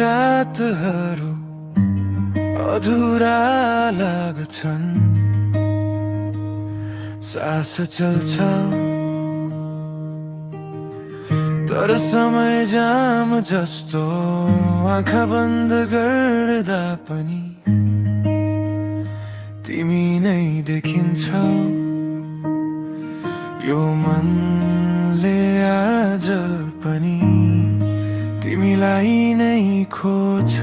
रातहरू अधुरा लाग्छन्, सास चल्छ तर समय जाम जस्तो आँखा बन्द गर्दा पनि तिमी नै देखिन्छौ। यो मनले आज पनि तिमीलाई नै खोज्छ।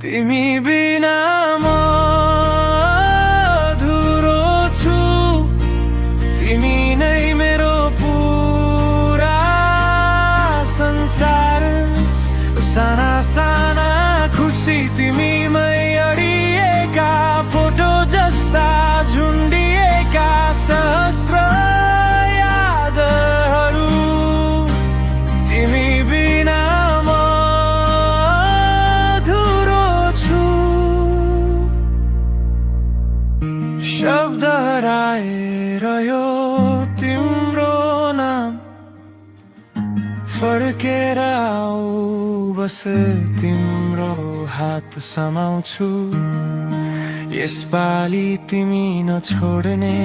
तिमी बिना म अधुरो छु, तिमी नै मेरो पुरा संसार। साना साना खुसी तिमीमै अडिएका, फोटो जस्ता झुन्डिएका सहस्र यादहरू। तिमी बिना म अधुरो छु। शब्द हराएर यो तिम्रो नाम फर्केर आऊ, बस तिम्रो हात समाउँछु। यसपालि तिमी नछोड्ने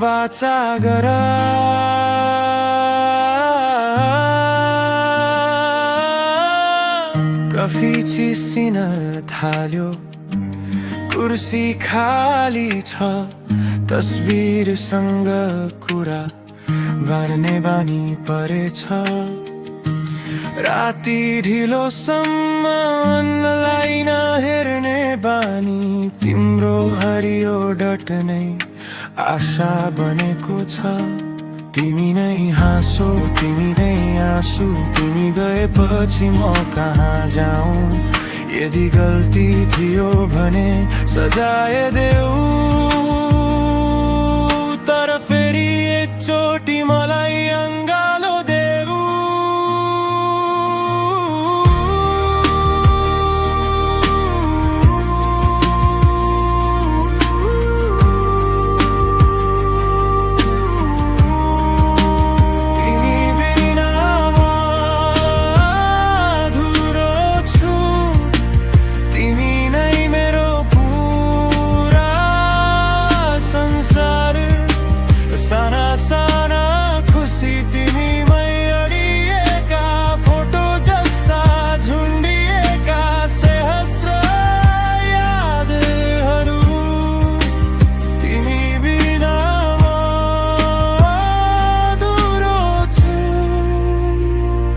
बाचा गर। कफी चिसिन थाल्यो, कुर्सी खाली छ, तस्बिरसँग कुरा बाँड्ने बानी परेछ। राति ढिलोसम्म अन्नलाई नहेर्ने बानी, तिम्रो हरियो डट्ने आशा बनेको छ। तिमी नै हाँसो, तिमी नै आँसु, तिमी गएपछि म कहाँ जाऊँ। यदि गल्ती थियो भने सजाय देऊ, तर फेरि एकचोटि मलाई